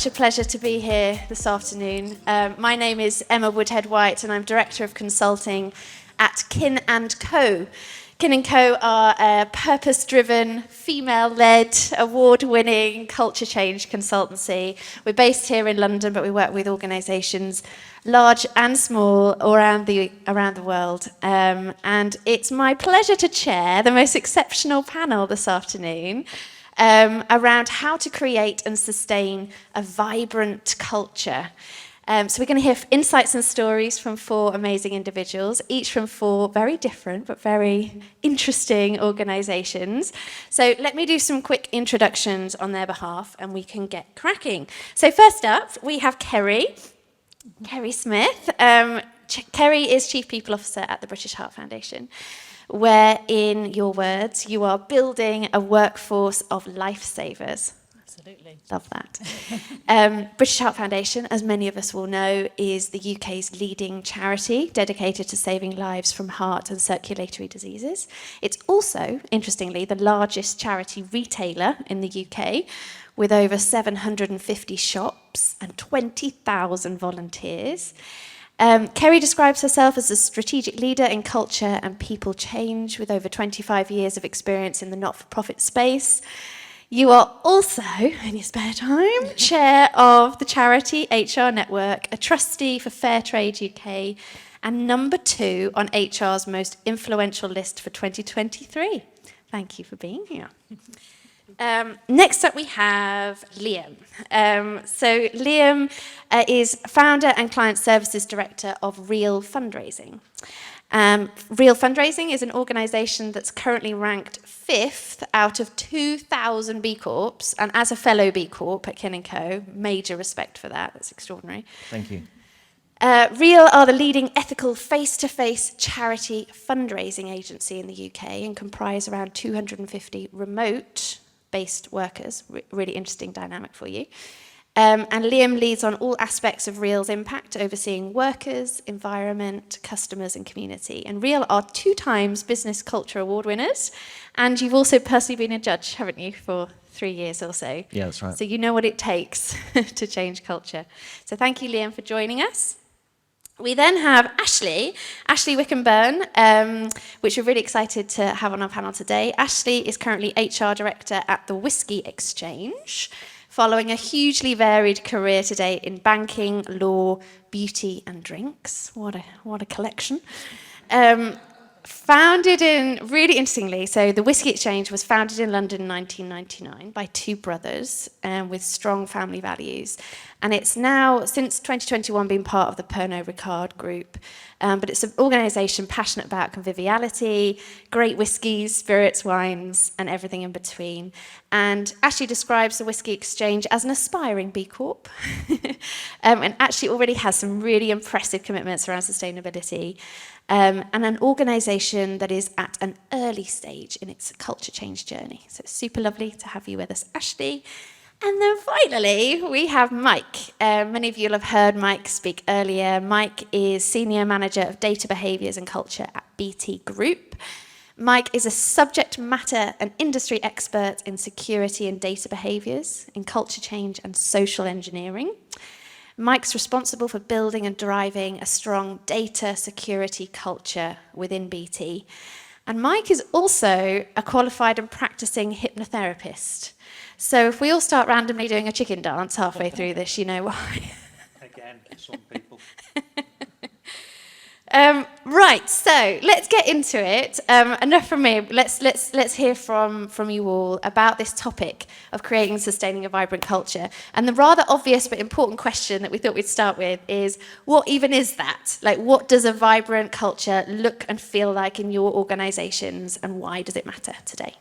such a pleasure to be here this afternoon. My name is Emma Woodhead-White, and I'm Director of Consulting at Kin & Co. Kin & Co are a purpose-driven, female-led, award-winning culture change consultancy. We're based here in London, but we work with organisations large and small around the world. And it's my pleasure to chair the most exceptional panel this afternoon around how to create and sustain a vibrant culture. So we're going to hear insights and stories from 4 amazing individuals, each from 4 very different but very interesting organisations. So let me do some quick introductions on their behalf and we can get cracking. So first up, we have Kerry Smith. Kerry is Chief People Officer at the British Heart Foundation, where, in your words, you are building a workforce of lifesavers. Absolutely. Love that. British Heart Foundation, as many of us will know, is the UK's leading charity dedicated to saving lives from heart and circulatory diseases. It's also, interestingly, the largest charity retailer in the UK, with over 750 shops and 20,000 volunteers. Kerry describes herself as a strategic leader in culture and people change with over 25 years of experience in the not-for-profit space. You are also, in your spare time, chair of the charity HR Network, a trustee for Fair Trade UK, and number 2 on HR's most influential list for 2023. Thank you for being here. Next up we have Liam. So Liam is founder and client services director of Real Fundraising. Real Fundraising is an organisation that's currently ranked 5th out of 2,000 B Corps, and as a fellow B Corp at Kin & Co, major respect for that. That's extraordinary. Thank you. Real are the leading ethical face-to-face charity fundraising agency in the UK and comprise around 250 remote-based workers. Really interesting dynamic for you. And Liam leads on all aspects of Real's impact, overseeing workers, environment, customers and community. And Real are 2 times Business Culture Award winners. And you've also personally been a judge, haven't you, for 3 years or so? Yeah, that's right. So you know what it takes to change culture. So thank you, Liam, for joining us. We then have Ashley Wickenburn, which we're really excited to have on our panel today. Ashley is currently HR Director at the Whiskey Exchange, following a hugely varied career to date in banking, law, beauty and drinks. What a collection. Really interestingly, so the Whiskey Exchange was founded in London in 1999 by 2 brothers with strong family values. And it's now, since 2021, been part of the Pernod Ricard group. But it's an organisation passionate about conviviality, great whiskies, spirits, wines, and everything in between. And Ashley describes the Whiskey Exchange as an aspiring B Corp, and actually already has some really impressive commitments around sustainability, and an organisation that is at an early stage in its culture change journey. So it's super lovely to have you with us, Ashley. And then finally, we have Mike. Many of you will have heard Mike speak earlier. Mike is Senior Manager of Data Behaviours and Culture at BT Group. Mike is a subject matter and industry expert in security and data behaviours, in culture change and social engineering. Mike's responsible for building and driving a strong data security culture within BT. And Mike is also a qualified and practicing hypnotherapist. So if we all start randomly doing a chicken dance halfway through this, you know why. Again, some people. Right, so let's get into it. Enough from me. Let's hear from you all about this topic of creating and sustaining a vibrant culture. And the rather obvious but important question that we thought we'd start with is, what even is that? Like, what does a vibrant culture look and feel like in your organisations, and why does it matter today?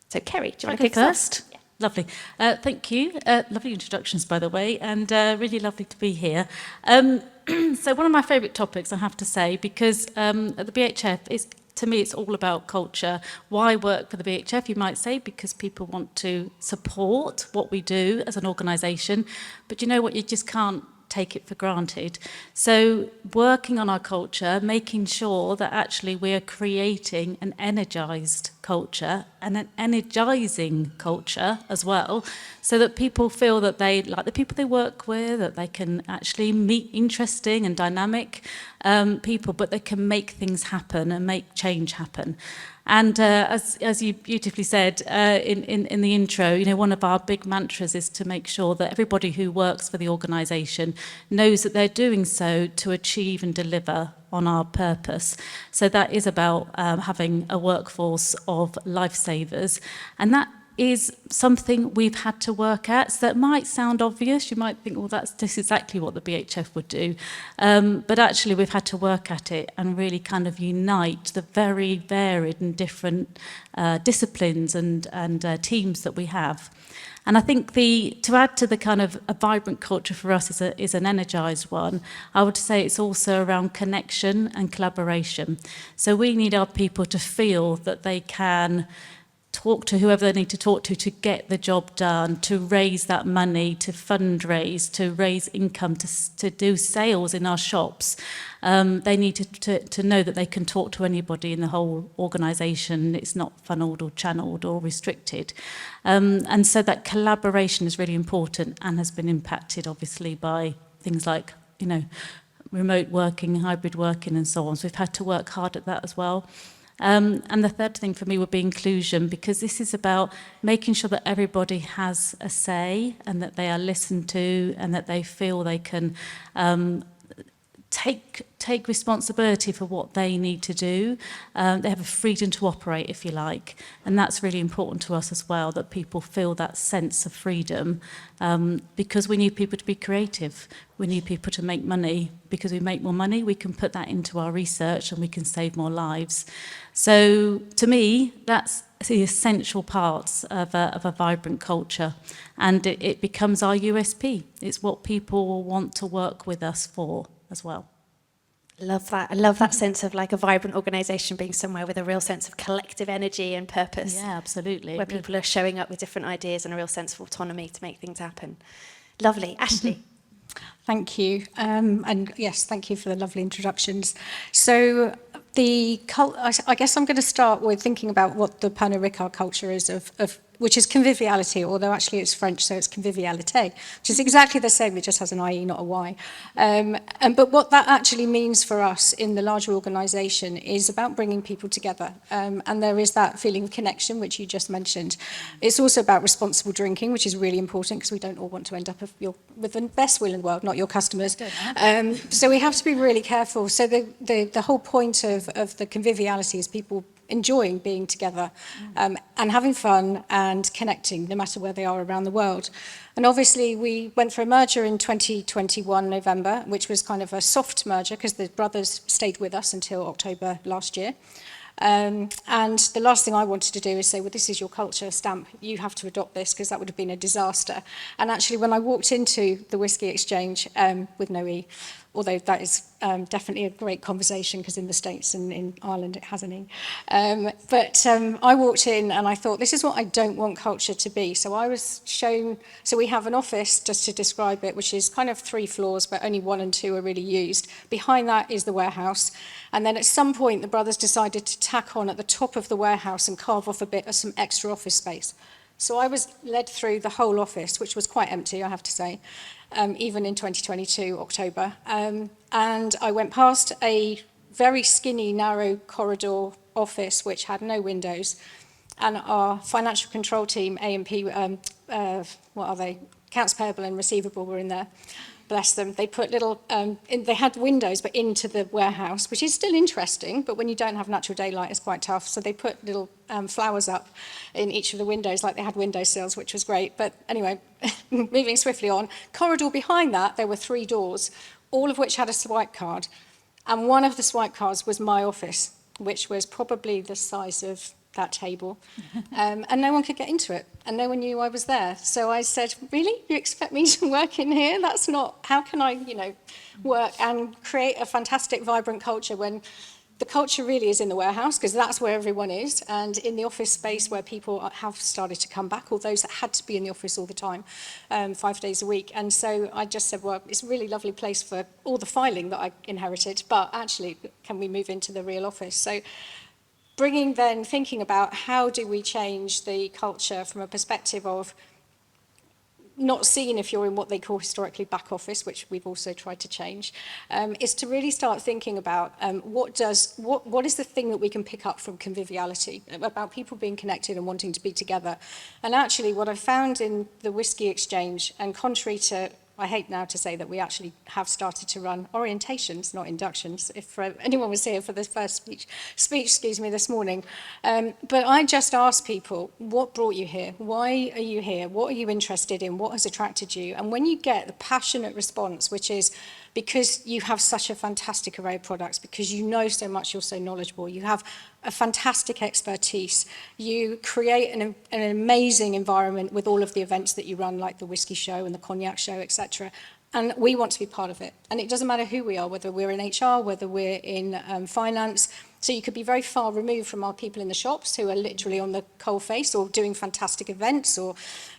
So, Kerry, do you want to kick first? Yeah. Lovely. Thank you. Lovely introductions, by the way, and really lovely to be here. So one of my favourite topics, I have to say, because at the BHF, to me, it's all about culture. Why work for the BHF, you might say, because people want to support what we do as an organisation. But you know what? You just can't take it for granted. So working on our culture, making sure that actually we are creating an energised culture and an energising culture as well, so that people feel that they like the people they work with, that they can actually meet interesting and dynamic people, but they can make things happen and make change happen. And as you beautifully said in the intro, you know, one of our big mantras is to make sure that everybody who works for the organisation knows that they're doing so to achieve and deliver on our purpose. So that is about having a workforce of lifesavers, and that is something we've had to work at. So that might sound obvious. You might think, well, that's exactly what the BHF would do. But actually, we've had to work at it and really kind of unite the very varied and different disciplines and teams that we have. And I think to add to the kind of a vibrant culture for us is an energised one. I would say it's also around connection and collaboration. So we need our people to feel that they can talk to whoever they need to talk to get the job done, to raise that money, to fundraise, to raise income, to do sales in our shops. They need to know that they can talk to anybody in the whole organisation. It's not funneled or channeled or restricted. And so that collaboration is really important and has been impacted, obviously, by things like, you know, remote working, hybrid working and so on. So we've had to work hard at that as well. And the third thing for me would be inclusion, because this is about making sure that everybody has a say and that they are listened to and that they feel they can take responsibility for what they need to do. They have a freedom to operate, if you like, and that's really important to us as well, that people feel that sense of freedom, because we need people to be creative. We need people to make money. Because we make more money, we can put that into our research and we can save more lives. So to me, that's the essential parts of a vibrant culture, and it becomes our USP. It's what people will want to work with us for as well. Love that. I love that sense of like a vibrant organisation being somewhere with a real sense of collective energy and purpose. Yeah, absolutely. Where people are showing up with different ideas and a real sense of autonomy to make things happen. Lovely. Ashley. Thank you. And yes, thank you for the lovely introductions. So I guess I'm going to start with thinking about what the Pernod Ricard culture is of which is conviviality, although actually it's French, so it's convivialité, which is exactly the same, it just has an IE, not a Y. But what that actually means for us in the larger organisation is about bringing people together. And there is that feeling of connection, which you just mentioned. It's also about responsible drinking, which is really important, because we don't all want to end up with the best will in the world, not your customers. So we have to be really careful. So the whole point of the conviviality is people enjoying being together and having fun and connecting, no matter where they are around the world. And obviously, we went for a merger in 2021, November, which was kind of a soft merger because the brothers stayed with us until October last year. And the last thing I wanted to do is say, well, this is your culture stamp. You have to adopt this, because that would have been a disaster. And actually, when I walked into the Whisky Exchange with no E, although that is definitely a great conversation, because in the States and in Ireland it has an E. But I walked in and I thought, this is what I don't want culture to be. So I was shown, so we have an office, just to describe it, which is kind of 3 floors, but only 1 and 2 are really used. Behind that is the warehouse. And then at some point, the brothers decided to tack on at the top of the warehouse and carve off a bit of some extra office space. So I was led through the whole office, which was quite empty, I have to say, even in 2022, October. And I went past a very skinny, narrow corridor office, which had no windows. And our financial control team, A&P, what are they? Accounts payable and receivable were in there. Bless them. They put little, they had windows, but into the warehouse, which is still interesting, but when you don't have natural daylight, it's quite tough. So they put little flowers up in each of the windows, like they had windowsills, which was great. But anyway, moving swiftly on, corridor behind that, there were 3 doors, all of which had a swipe card. And one of the swipe cards was my office, which was probably the size of that table, and no one could get into it, and no one knew I was there. So I said, really? You expect me to work in here? That's not, how can I, work and create a fantastic, vibrant culture when the culture really is in the warehouse, because that's where everyone is, and in the office space where people have started to come back, or those that had to be in the office all the time, 5 days a week. And so I just said, well, it's a really lovely place for all the filing that I inherited, but actually, can we move into the real office? So thinking about how do we change the culture from a perspective of not seen if you're in what they call historically back office, which we've also tried to change, is to really start thinking about what is the thing that we can pick up from conviviality, about people being connected and wanting to be together. And actually what I found in the Whiskey Exchange, and contrary to, I hate now to say that we actually have started to run orientations, not inductions, if anyone was here for the first speech, this morning. But I just asked people, what brought you here? Why are you here? What are you interested in? What has attracted you? And when you get the passionate response, which is because you have such a fantastic array of products, because you know so much, you're so knowledgeable, you have a fantastic expertise, you create an amazing environment with all of the events that you run, like the Whiskey Show and the Cognac Show, etc. And we want to be part of it. And it doesn't matter who we are, whether we're in HR, whether we're in finance. So you could be very far removed from our people in the shops who are literally on the coalface or doing fantastic events or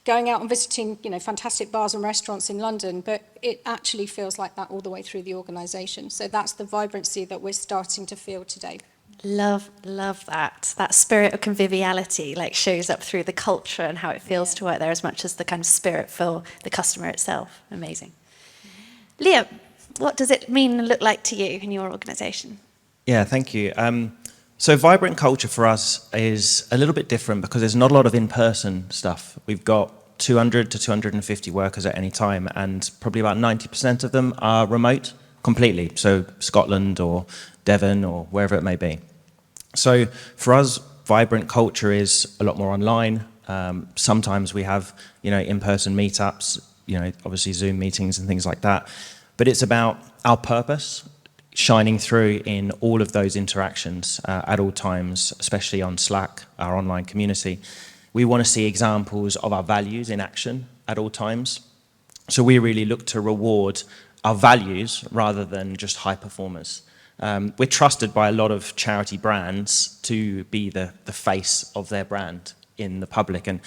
going out and visiting, fantastic bars and restaurants in London. But it actually feels like that all the way through the organisation. So that's the vibrancy that we're starting to feel today. Love that. That spirit of conviviality shows up through the culture and how it feels to work there as much as the kind of spirit for the customer itself. Amazing. Liam, what does it mean and look like to you in your organisation? Yeah, thank you. So vibrant culture for us is a little bit different because there's not a lot of in-person stuff. We've got 200 to 250 workers at any time, and probably about 90% of them are remote completely. So Scotland or Devon or wherever it may be. So for us, vibrant culture is a lot more online. Sometimes we have, in-person meetups, obviously Zoom meetings and things like that. But it's about our purpose shining through in all of those interactions at all times, especially on Slack, our online community. We want to see examples of our values in action at all times. So we really look to reward our values rather than just high performers. We're trusted by a lot of charity brands to be the face of their brand in the public, and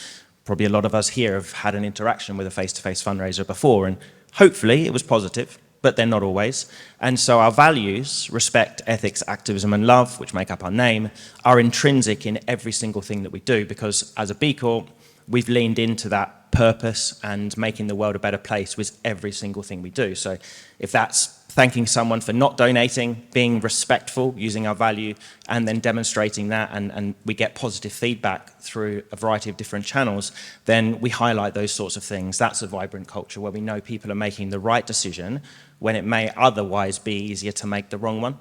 probably a lot of us here have had an interaction with a face-to-face fundraiser before, and hopefully it was positive, but they're not always. And so our values, respect, ethics, activism, and love, which make up our name, are intrinsic in every single thing that we do, because as a B Corp, we've leaned into that purpose and making the world a better place with every single thing we do. So if that's thanking someone for not donating, being respectful, using our value, and then demonstrating that, and we get positive feedback through a variety of different channels, then we highlight those sorts of things. That's a vibrant culture where we know people are making the right decision when it may otherwise be easier to make the wrong one.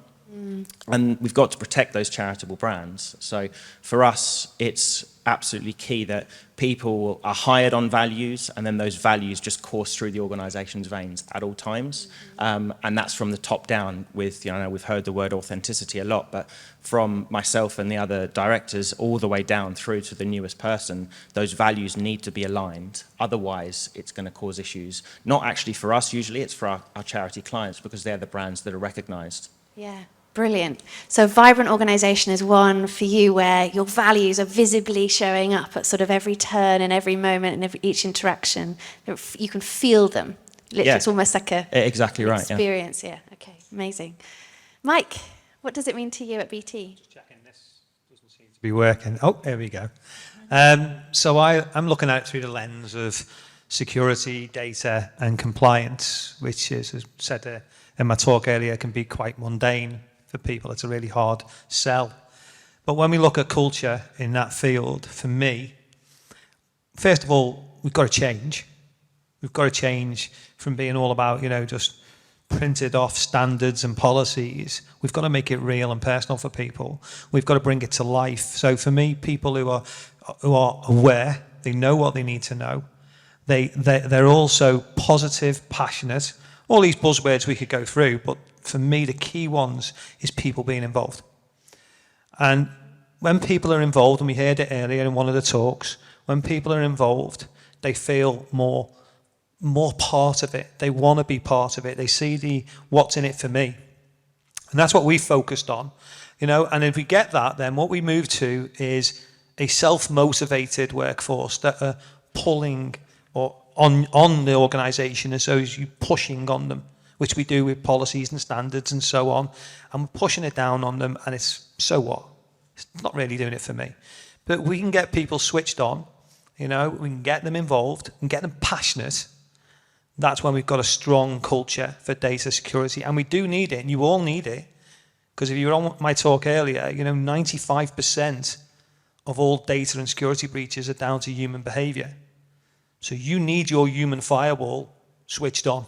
And we've got to protect those charitable brands. So for us, it's absolutely key that people are hired on values, and then those values just course through the organisation's veins at all times. And that's from the top down with, we've heard the word authenticity a lot, but from myself and the other directors all the way down through to the newest person, those values need to be aligned. Otherwise, it's going to cause issues. Not actually for us usually, it's for our charity clients, because they're the brands that are recognised. Yeah. Brilliant. So vibrant organisation is one for you where your values are visibly showing up at sort of every turn and every moment and each interaction. You can feel them. Literally, Yeah. It's almost like Exactly right. experience. Yeah. Okay. Amazing. Mike, what does it mean to you at BT? Just checking this doesn't seem to be working. Oh, there we go. So I'm looking at it through the lens of security, data, and compliance, which is, as I said in my talk earlier, can be quite mundane for people. It's a really hard sell. But when we look at culture in that field, for me, first of all, we've got to change. We've got to change from being all about, just printed off standards and policies. We've got to make it real and personal for people. We've got to bring it to life. So for me, people who are aware, they know what they need to know. They're also positive, passionate. All these buzzwords we could go through, but for me, the key ones is people being involved. And when people are involved, and we heard it earlier in one of the talks, when people are involved, they feel more part of it. They want to be part of it. They see what's in it for me. And that's what we focused on, and if we get that, then what we move to is a self-motivated workforce that are pulling or on the organisation, and so as you pushing on them, which we do with policies and standards and so on, and we're pushing it down on them, and it's so what? It's not really doing it for me. But we can get people switched on, we can get them involved and get them passionate. That's when we've got a strong culture for data security. And we do need it, and you all need it. Because if you were on my talk earlier, 95% of all data and security breaches are down to human behavior. So you need your human firewall switched on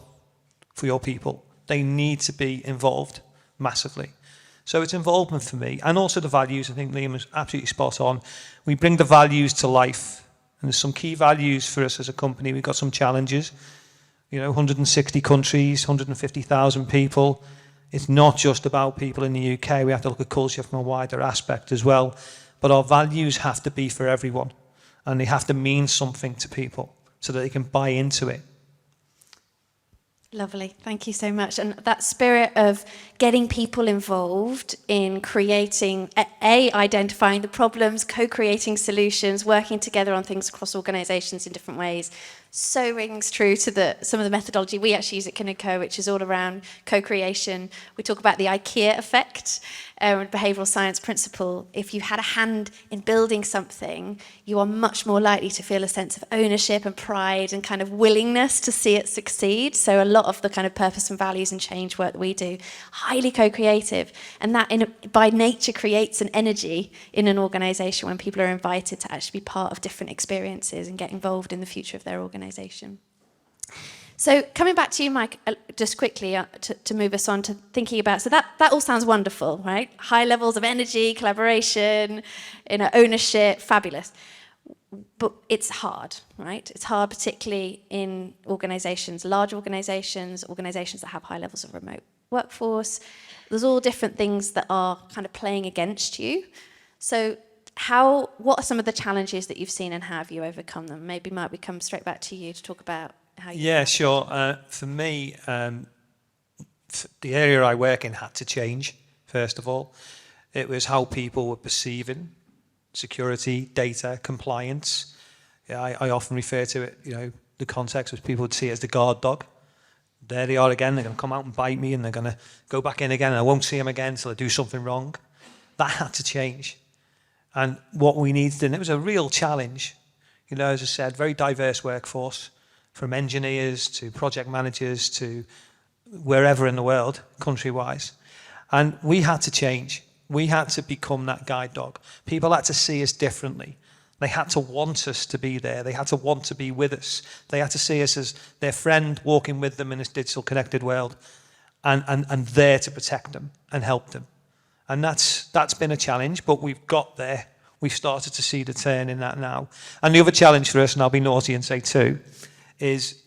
for your people. They need to be involved massively. So it's involvement for me. And also the values. I think Liam was absolutely spot on. We bring the values to life. And there's some key values for us as a company. We've got some challenges. 160 countries, 150,000 people. It's not just about people in the UK. We have to look at culture from a wider aspect as well. But our values have to be for everyone. And they have to mean something to people so that they can buy into it. Lovely, thank you so much. And that spirit of getting people involved in creating, identifying the problems, co-creating solutions, working together on things across organisations in different ways, so rings true to some of the methodology we actually use at Kinnico, which is all around co-creation. We talk about the IKEA effect, behavioural science principle. If you had a hand in building something, you are much more likely to feel a sense of ownership and pride and kind of willingness to see it succeed. So a lot of the kind of purpose and values and change work that we do, highly co-creative. And that by nature creates an energy in an organisation when people are invited to actually be part of different experiences and get involved in the future of their organisation. So coming back to you, Mike, just quickly to move us on to thinking about, so that all sounds wonderful, right? High levels of energy, collaboration, ownership, fabulous. But it's hard, right? It's hard particularly in organisations, large organisations that have high levels of remote workforce. There's all different things that are kind of playing against you. So what are some of the challenges that you've seen and how have you overcome them? Maybe, Mike, we come straight back to you to talk about how you... Yeah, sure. For me, the area I work in had to change, first of all. It was how people were perceiving security, data, compliance. Yeah, I often refer to it, the context which people would see as the guard dog. There they are again, they're going to come out and bite me and they're going to go back in again and I won't see them again until I do something wrong. That had to change. And what we needed, and it was a real challenge, as I said, very diverse workforce, from engineers to project managers to wherever in the world, country-wise. And we had to change. We had to become that guide dog. People had to see us differently. They had to want us to be there. They had to want to be with us. They had to see us as their friend walking with them in this digital connected world and there to protect them and help them. And that's been a challenge, but we've got there. We've started to see the turn in that now. And the other challenge for us, and I'll be naughty and say two, is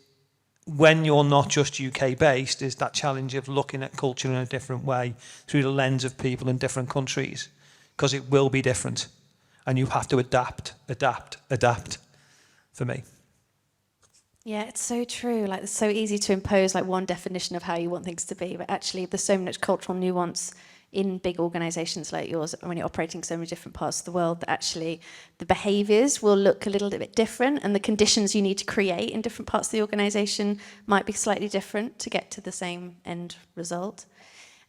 when you're not just UK-based, is that challenge of looking at culture in a different way through the lens of people in different countries, because it will be different. And you have to adapt for me. Yeah, it's so true. Like, it's so easy to impose one definition of how you want things to be, but actually there's so much cultural nuance in big organisations like yours, when you're operating so many different parts of the world, that actually the behaviours will look a little bit different and the conditions you need to create in different parts of the organisation might be slightly different to get to the same end result.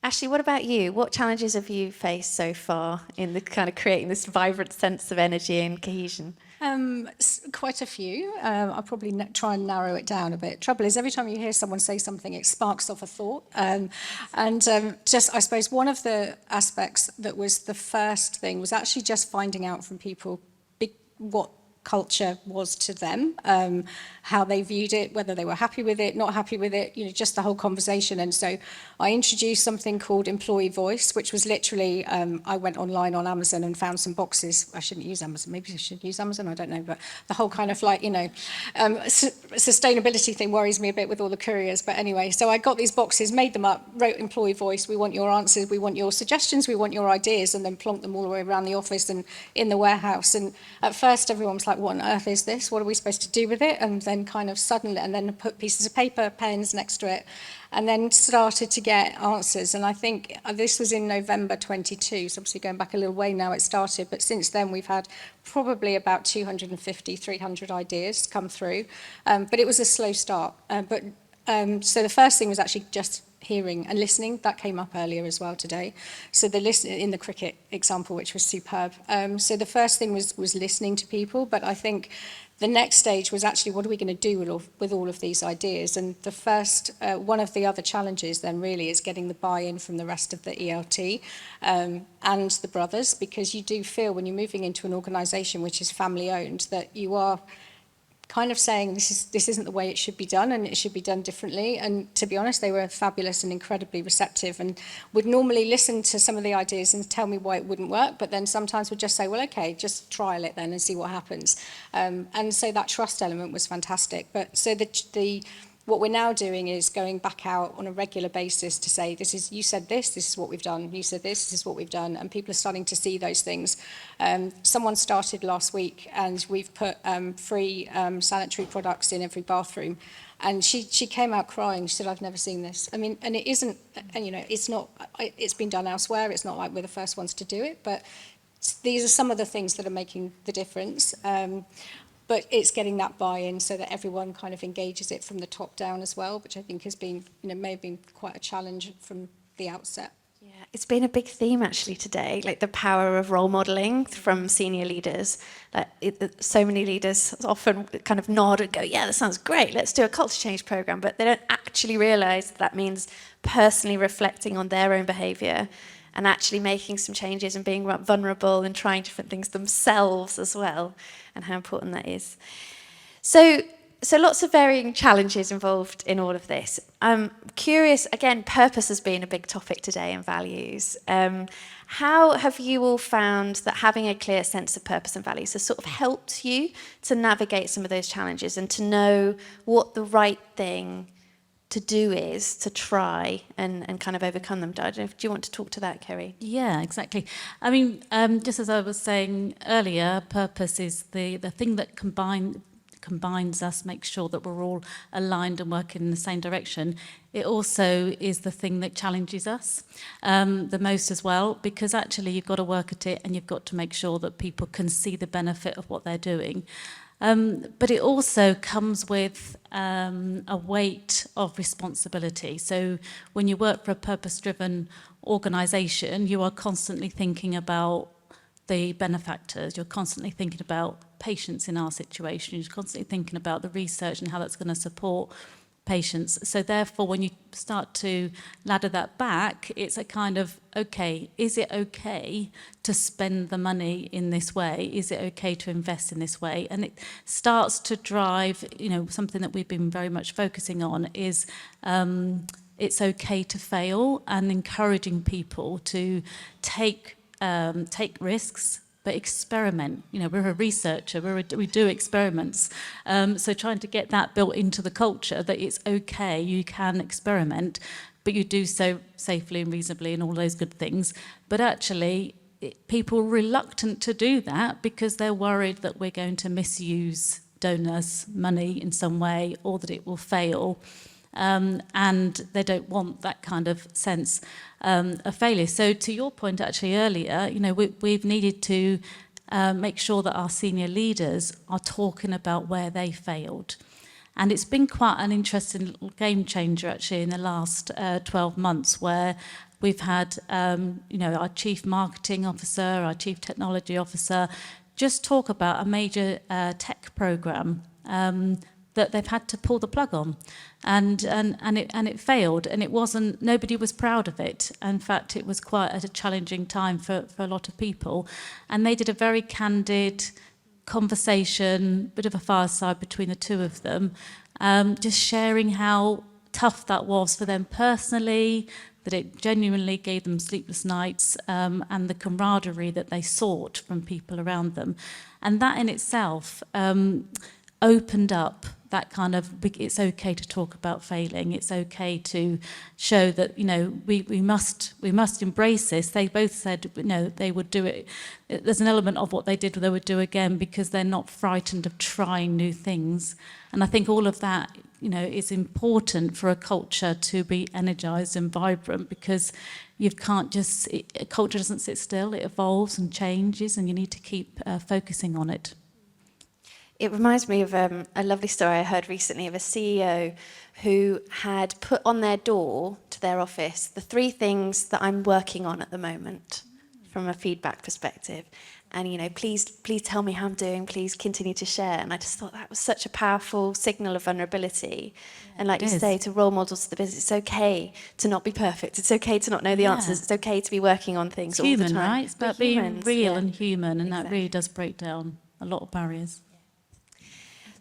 Ashley, what about you? What challenges have you faced so far in the kind of creating this vibrant sense of energy and cohesion? Quite a few. I'll probably try and narrow it down a bit. Trouble is, every time you hear someone say something, it sparks off a thought. Just, I suppose, one of the aspects that was the first thing was actually just finding out from people what culture was to them, how they viewed it, whether they were happy with it, not happy with it, just the whole conversation. And so I introduced something called Employee Voice, which was literally, I went online on Amazon and found some boxes. I shouldn't use Amazon, maybe I should use Amazon, I don't know, but the whole kind of sustainability thing worries me a bit with all the couriers. But anyway, so I got these boxes, made them up, wrote Employee Voice, we want your answers, we want your suggestions, we want your ideas, and then plonked them all the way around the office and in the warehouse. And at first everyone was like, what on earth is this? What are we supposed to do with it? And then kind of suddenly, and then put pieces of paper, pens next to it, and then started to get answers. And I think this was in November 22, so obviously going back a little way now it started, but since then we've had probably about 250, 300 ideas come through. But it was a slow start. So the first thing was actually just hearing and listening. That came up earlier as well today. So the listen in the cricket example, which was superb. So the first thing was listening to people, but I think the next stage was actually what are we going to do with all of these ideas? And the first, one of the other challenges then really is getting the buy-in from the rest of the ELT and the brothers, because you do feel when you're moving into an organisation which is family owned that you are kind of saying this isn't the way it should be done and it should be done differently. And to be honest, they were fabulous and incredibly receptive and would normally listen to some of the ideas and tell me why it wouldn't work, but then sometimes would just say, well, okay, just trial it then and see what happens. And so that trust element was fantastic. But so what we're now doing is going back out on a regular basis to say, you said this is what we've done, you said this is what we've done, and people are starting to see those things. Someone started last week and we've put free sanitary products in every bathroom, and she came out crying. She said, I've never seen this. I mean, and it isn't, and you know, it's not, it's been done elsewhere, it's not like we're the first ones to do it, but these are some of the things that are making the difference. But it's getting that buy-in so that everyone kind of engages it from the top down as well, which I think has been, you know, may have been quite a challenge from the outset. Yeah, it's been a big theme actually today, like the power of role modelling from senior leaders. So many leaders often kind of nod and go, yeah, that sounds great, let's do a culture change programme, but they don't actually realise that means personally reflecting on their own behaviour and actually making some changes and being vulnerable and trying different things themselves as well, and how important that is. So lots of varying challenges involved in all of this. I'm curious, again, purpose has been a big topic today and values. How have you all found that having a clear sense of purpose and values has sort of helped you to navigate some of those challenges and to know what the right thing to do is to try and kind of overcome them? Do you want to talk to that, Kerry? Yeah, exactly. I mean, just as I was saying earlier, purpose is the thing that combines us, makes sure that we're all aligned and working in the same direction. It also is the thing that challenges us the most as well, because actually you've got to work at it and you've got to make sure that people can see the benefit of what they're doing. But it also comes with a weight of responsibility. So when you work for a purpose-driven organisation, you are constantly thinking about the benefactors, you're constantly thinking about patients in our situation, you're constantly thinking about the research and how that's going to support patients. So therefore, when you start to ladder that back, it's a kind of, okay, is it okay to spend the money in this way? Is it okay to invest in this way? And it starts to drive, you know, something that we've been very much focusing on is it's okay to fail, and encouraging people to take risks, but experiment. You know, we're a researcher, we do experiments. So trying to get that built into the culture, that it's okay, you can experiment, but you do so safely and reasonably and all those good things. But actually, people are reluctant to do that because they're worried that we're going to misuse donors' money in some way, or that it will fail. And they don't want that kind of sense of failure. So to your point actually earlier, you know, we've needed to make sure that our senior leaders are talking about where they failed. And it's been quite an interesting little game changer actually in the last 12 months, where we've had, you know, our chief marketing officer, our chief technology officer, just talk about a major tech program that they've had to pull the plug on, and it failed, and it wasn't, nobody was proud of it. In fact, it was quite a challenging time for a lot of people, and they did a very candid conversation, bit of a fireside between the two of them, just sharing how tough that was for them personally, that it genuinely gave them sleepless nights, and the camaraderie that they sought from people around them. And that in itself opened up that kind of, it's okay to talk about failing, it's okay to show that, you know, we must embrace this. They both said, you know, they would do it. There's an element of what they did they would do again, because they're not frightened of trying new things. And I think all of that, you know, is important for a culture to be energized and vibrant, because you can't just, a culture doesn't sit still, it evolves and changes, and you need to keep focusing on it. It reminds me of a lovely story I heard recently of a CEO who had put on their door to their office the 3 things that I'm working on at the moment from a feedback perspective. And, you know, please tell me how I'm doing, please continue to share. And I just thought that was such a powerful signal of vulnerability. And like you say, to role models to the business, it's okay to not be perfect. It's okay to not know the answers. It's okay to be working on things all human, the time. right? It's about being real and human, and that really does break down a lot of barriers.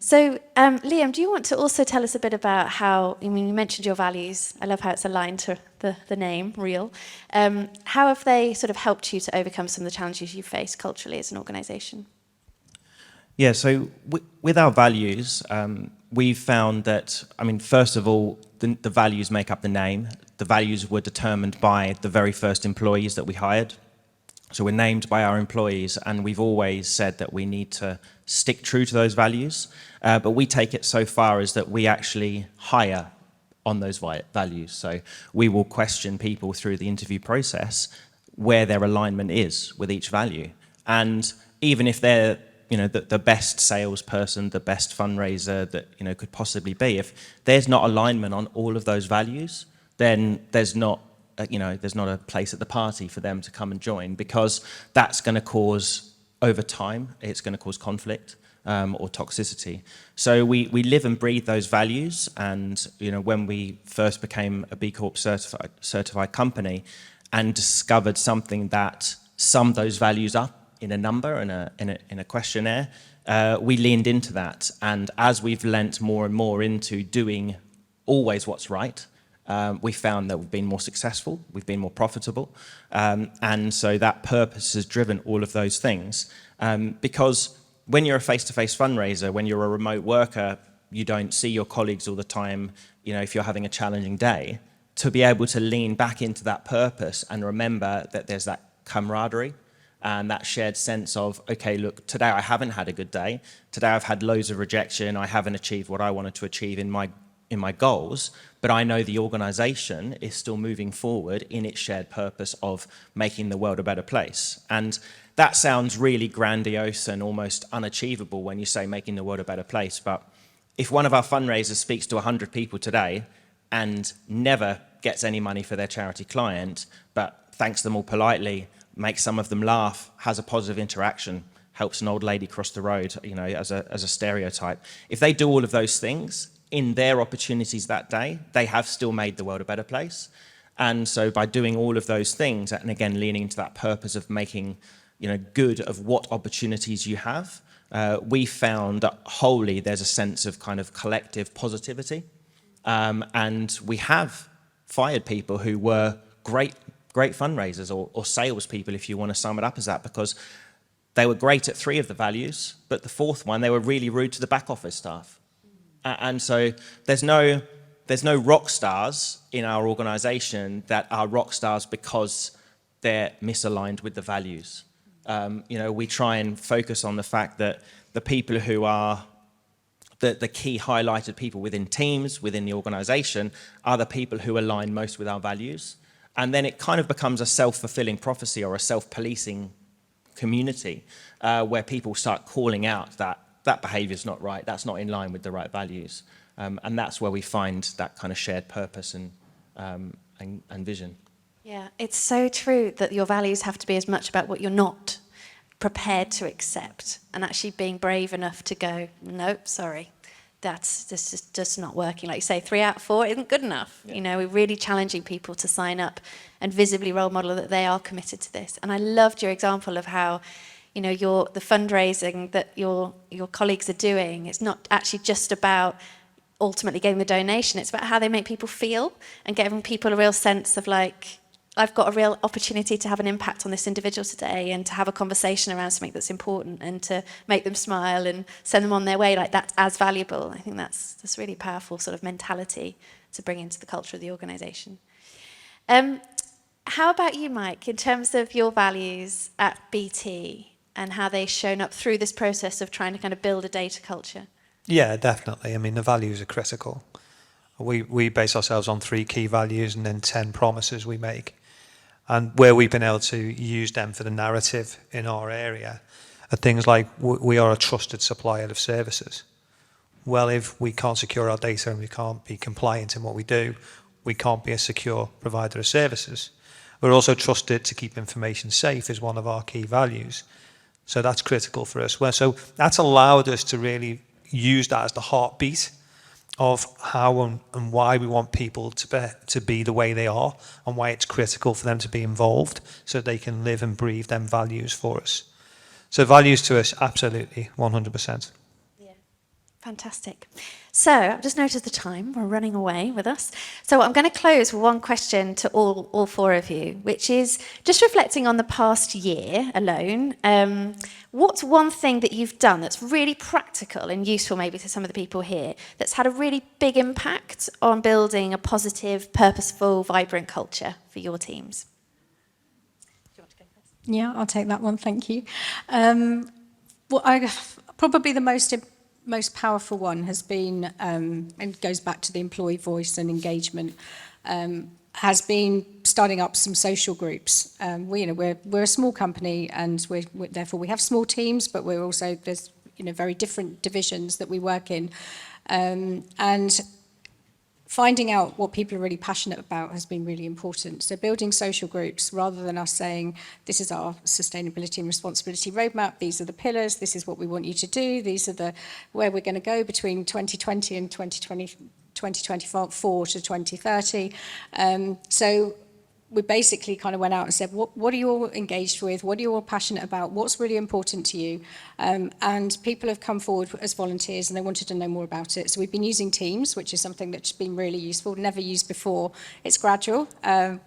So, Liam, do you want to also tell us a bit about how, I mean, you mentioned your values. I love how it's aligned to the name, real. How have they sort of helped you to overcome some of the challenges you face culturally as an organisation? Yeah, so with our values, we've found that, I mean, first of all, the values make up the name. The values were determined by the very first employees that we hired. So we're named by our employees, and we've always said that we need to stick true to those values. But we take it so far as that we actually hire on those values. So we will question people through the interview process where their alignment is with each value. And even if they're, you know, the best salesperson, the best fundraiser that, you know, could possibly be, if there's not alignment on all of those values, then there's not, you know, there's not a place at the party for them to come and join, because that's going to cause, over time, it's going to cause conflict or toxicity. So we live and breathe those values. And, you know, when we first became a B Corp certified company and discovered something that summed those values up in a number, in a questionnaire, we leaned into that. And as we've lent more and more into doing always what's right, we found that we've been more successful, we've been more profitable, and so that purpose has driven all of those things. Because when you're a face-to-face fundraiser, when you're a remote worker, you don't see your colleagues all the time, you know, if you're having a challenging day, to be able to lean back into that purpose and remember that there's that camaraderie and that shared sense of, okay, look, today I haven't had a good day, today I've had loads of rejection, I haven't achieved what I wanted to achieve in my goals, but I know the organisation is still moving forward in its shared purpose of making the world a better place. And that sounds really grandiose and almost unachievable when you say making the world a better place, but if one of our fundraisers speaks to 100 people today and never gets any money for their charity client, but thanks them all politely, makes some of them laugh, has a positive interaction, helps an old lady cross the road, you know, as a stereotype. If they do all of those things in their opportunities that day, they have still made the world a better place. And so by doing all of those things, and again, leaning into that purpose of making, you know, good of what opportunities you have, we found that wholly there's a sense of kind of collective positivity. And we have fired people who were great fundraisers or salespeople, if you want to sum it up as that, because they were great at 3 of the values, but the 4th one, they were really rude to the back office staff. And so there's no rock stars in our organisation that are rock stars because they're misaligned with the values. You know, we try and focus on the fact that the people who are the key highlighted people within teams, within the organisation, are the people who align most with our values. And then it kind of becomes a self-fulfilling prophecy or a self-policing community where people start calling out that behaviour is not right, that's not in line with the right values. And that's where we find that kind of shared purpose and vision. Yeah, it's so true that your values have to be as much about what you're not prepared to accept, and actually being brave enough to go, nope, sorry, this is just not working. Like you say, 3 out of 4 isn't good enough. Yeah. You know, we're really challenging people to sign up and visibly role model that they are committed to this. And I loved your example of how, you know, the fundraising that your colleagues are doing, it's not actually just about ultimately getting the donation, it's about how they make people feel and giving people a real sense of like, I've got a real opportunity to have an impact on this individual today and to have a conversation around something that's important and to make them smile and send them on their way, like that's as valuable. I think that's really powerful sort of mentality to bring into the culture of the organisation. How about you, Mike, in terms of your values at BT and how they've shown up through this process of trying to kind of build a data culture? Yeah, definitely. I mean, the values are critical. We base ourselves on 3 key values and then 10 promises we make. And where we've been able to use them for the narrative in our area, are things like we are a trusted supplier of services. Well, if we can't secure our data and we can't be compliant in what we do, we can't be a secure provider of services. We're also trusted to keep information safe is one of our key values. So that's critical for us. Well, so that's allowed us to really use that as the heartbeat of how and why we want people to be the way they are, and why it's critical for them to be involved so they can live and breathe them values for us. So values to us, absolutely, 100%. Fantastic. So I've just noticed the time. We're running away with us. So I'm going to close with one question to all four of you, which is just reflecting on the past year alone. What's one thing that you've done that's really practical and useful maybe to some of the people here that's had a really big impact on building a positive, purposeful, vibrant culture for your teams? Do you want to go first? Yeah, I'll take that one. Thank you. Probably the most powerful one has been, and goes back to the employee voice and engagement, has been starting up some social groups. We're a small company, and therefore we have small teams, but we're also, there's very different divisions that we work in, and finding out what people are really passionate about has been really important. So building social groups, rather than us saying, this is our sustainability and responsibility roadmap, these are the pillars, this is what we want you to do, these are where we're going to go between 2020 and 2024 to 2030. So we basically kind of went out and said, what are you all engaged with? What are you all passionate about? What's really important to you? And people have come forward as volunteers and they wanted to know more about it. So we've been using Teams, which is something that's been really useful, never used before. It's gradual.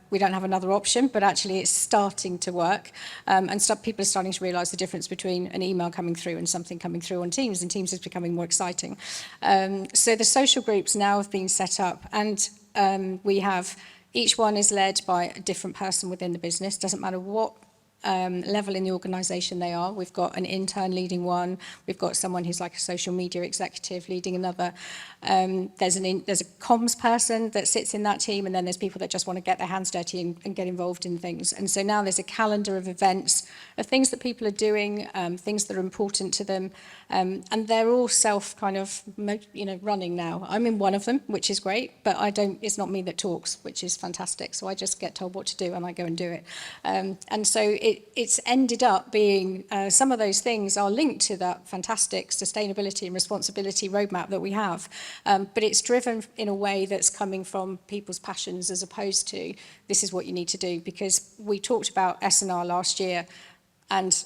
We don't have another option, but actually it's starting to work. And some people are starting to realise the difference between an email coming through and something coming through on Teams, and Teams is becoming more exciting. So the social groups now have been set up, and we have... Each one is led by a different person within the business. Doesn't matter what level in the organisation they are. We've got an intern leading one. We've got someone who's like a social media executive leading another. There's a comms person that sits in that team, and then there's people that just want to get their hands dirty and get involved in things. And so now there's a calendar of events, of things that people are doing, things that are important to them, and they're all running now. I'm in one of them, which is great, but it's not me that talks, which is fantastic. So I just get told what to do and I go and do it. And so it's ended up being, some of those things are linked to that fantastic sustainability and responsibility roadmap that we have. But it's driven in a way that's coming from people's passions, as opposed to this is what you need to do. Because we talked about S&R last year, and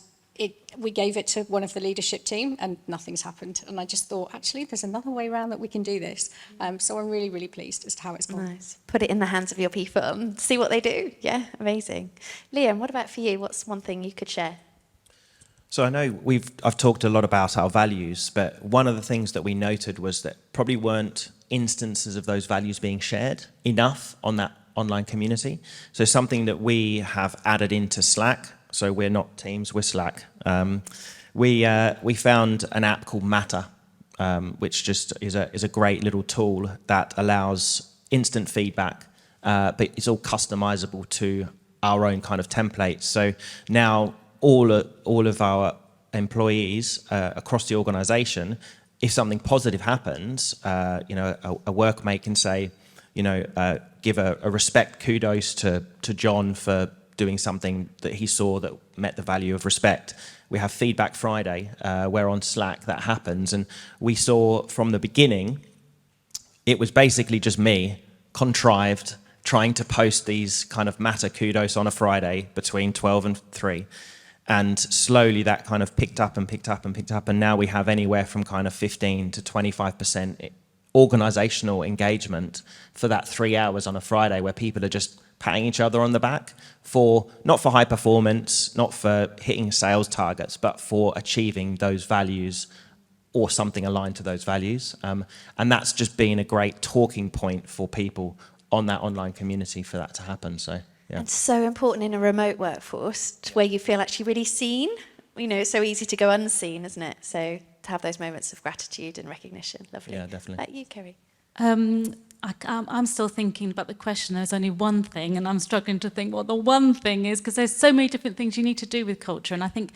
we gave it to one of the leadership team and nothing's happened. And I just thought, actually, there's another way around that we can do this. So I'm really, really pleased as to how it's gone. Nice. Put it in the hands of your people and see what they do. Yeah, amazing. Liam, what about for you? What's one thing you could share? So I know I've talked a lot about our values, but one of the things that we noted was that probably weren't instances of those values being shared enough on that online community. So something that we have added into Slack, so we're not Teams, we're Slack. We found an app called Matter, which just is a great little tool that allows instant feedback, but it's all customizable to our own kind of templates. So now all of our employees across the organisation, if something positive happens, a workmate can say, give a respect kudos to John for doing something that he saw that met the value of respect. We have Feedback Friday, where on Slack that happens, and we saw from the beginning, it was basically just me, contrived, trying to post these kind of Matter kudos on a Friday between 12 and 3. And slowly that kind of picked up, and now we have anywhere from kind of 15 to 25% organisational engagement for that 3 hours on a Friday, where people are just patting each other on the back not for high performance, not for hitting sales targets, but for achieving those values or something aligned to those values. And that's just been a great talking point for people on that online community for that to happen. So. Yeah. It's so important in a remote workforce where you feel actually really seen. It's so easy to go unseen, isn't it? So to have those moments of gratitude and recognition. Lovely. Yeah, definitely. About you, Kerry? I'm still thinking about the question. There's only one thing, and I'm struggling to think what the one thing is, because there's so many different things you need to do with culture. And I think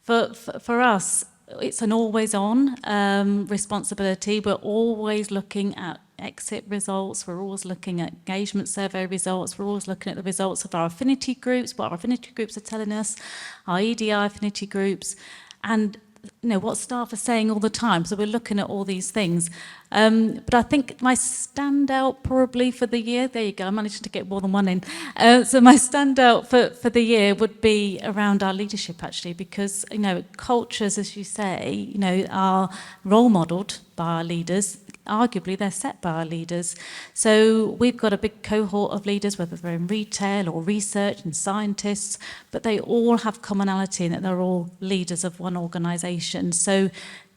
For us, it's an always-on responsibility. We're always looking at exit results. We're always looking at engagement survey results. We're always looking at the results of our affinity groups, what our affinity groups are telling us, our EDI affinity groups, and what staff are saying all the time. So we're looking at all these things. But I think my standout probably for the year, there you go, I managed to get more than one in. So my standout for the year would be around our leadership, actually, because, cultures, as you say, are role modelled by our leaders. Arguably, they're set by our leaders. So we've got a big cohort of leaders, whether they're in retail or research and scientists, but they all have commonality in that they're all leaders of one organisation. So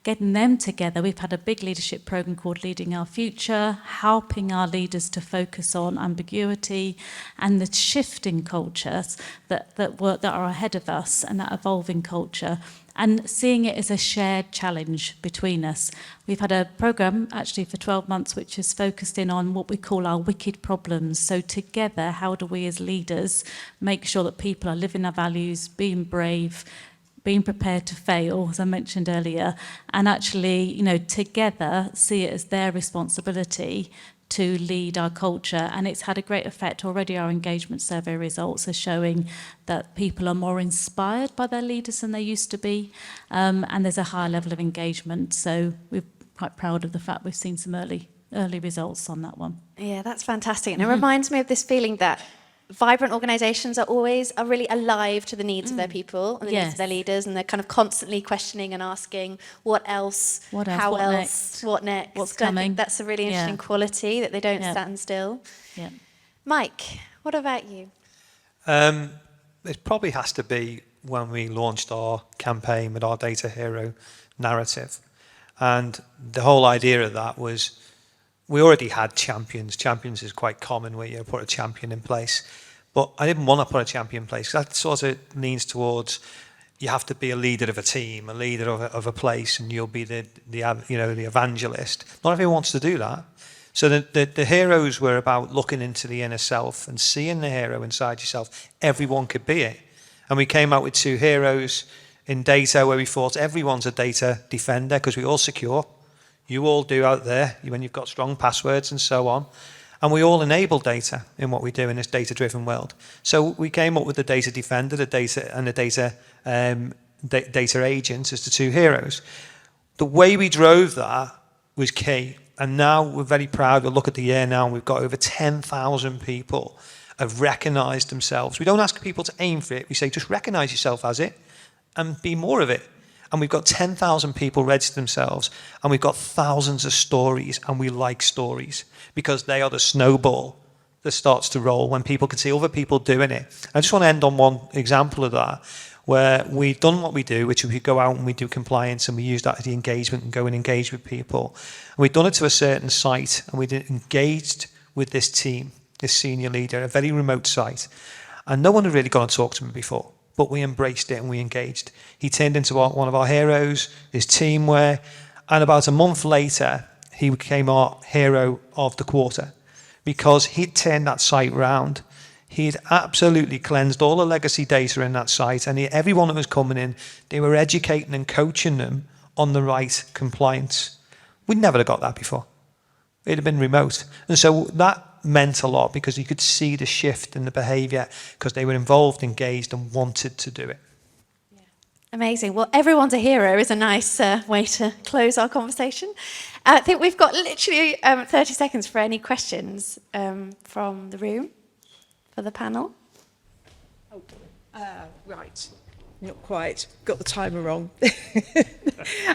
getting them together, we've had a big leadership programme called Leading Our Future, helping our leaders to focus on ambiguity and the shifting cultures that are ahead of us, and that evolving culture, and seeing it as a shared challenge between us. We've had a programme actually for 12 months which is focused in on what we call our wicked problems. So together, how do we as leaders make sure that people are living their values, being brave, being prepared to fail, as I mentioned earlier, and actually, together see it as their responsibility to lead our culture. And it's had a great effect already. Our engagement survey results are showing that people are more inspired by their leaders than they used to be, and there's a higher level of engagement. So we're quite proud of the fact we've seen some early results on that one. Yeah, that's fantastic. And it reminds me of this feeling that vibrant organisations are really alive to the needs of their people and the needs of their leaders, and they're kind of constantly questioning and asking what else, how what else, what next. What's I think coming. that's a really interesting quality, that they don't stand still. Yeah. Mike, what about you? It probably has to be when we launched our campaign with our data hero narrative. And the whole idea of that was, we already had champions. Champions is quite common where you put a champion in place. But I didn't want to put a champion in place, because that sort of leans towards, you have to be a leader of a team, a leader of a place, and you'll be the evangelist. Not everyone wants to do that. So the heroes were about looking into the inner self and seeing the hero inside yourself. Everyone could be it. And we came out with 2 heroes in data where we thought everyone's a data defender, because we all secure. You all do out there when you've got strong passwords and so on. And we all enable data in what we do in this data-driven world. So we came up with the data defender, the data agent as the 2 heroes. The way we drove that was key. And now we're very proud. We'll look at the year now, and we've got over 10,000 people have recognised themselves. We don't ask people to aim for it. We say, just recognise yourself as it and be more of it. And we've got 10,000 people register themselves, and we've got thousands of stories, and we like stories because they are the snowball that starts to roll when people can see other people doing it. I just want to end on one example of that, where we've done what we do, which is we go out and we do compliance, and we use that as the engagement and go and engage with people. And we've done it to a certain site, and we engaged with this team, this senior leader, a very remote site, and no one had really gone and talked to him before. But we embraced it and we engaged. He turned into one of our heroes, his teamwear, and about a month later, he became our hero of the quarter, because he'd turned that site round. He'd absolutely cleansed all the legacy data in that site, and everyone that was coming in, they were educating and coaching them on the right compliance. We'd never have got that before. It'd have been remote. And so that meant a lot, because you could see the shift in the behaviour, because they were involved, engaged, and wanted to do it. Yeah. Amazing. Well, everyone's a hero is a nice way to close our conversation. I think we've got literally 30 seconds for any questions from the room for the panel. Right. Not quite. Got the timer wrong.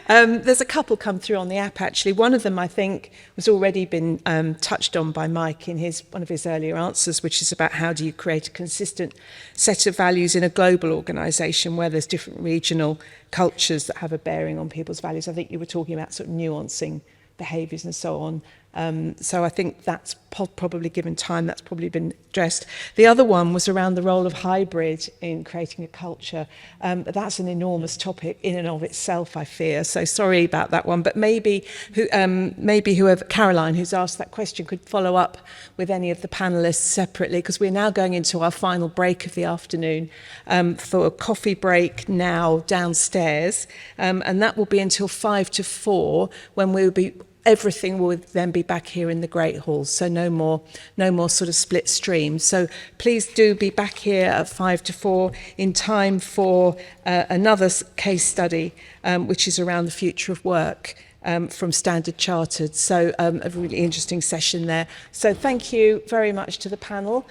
There's a couple come through on the app, actually. One of them, I think, was already been touched on by Mike in one of his earlier answers, which is about how do you create a consistent set of values in a global organisation where there's different regional cultures that have a bearing on people's values. I think you were talking about sort of nuancing behaviours and so on. So I think that's probably, given time, that's probably been addressed. The other one was around the role of hybrid in creating a culture. But that's an enormous topic in and of itself, I fear. So sorry about that one. But maybe whoever, Caroline, who's asked that question, could follow up with any of the panellists separately, because we're now going into our final break of the afternoon for a coffee break now downstairs. And that will be until 5 to 4, when everything will then be back here in the Great Hall, so no more sort of split streams. So please do be back here at 5 to 4 in time for another case study, which is around the future of work from Standard Chartered. So a really interesting session there. So thank you very much to the panel.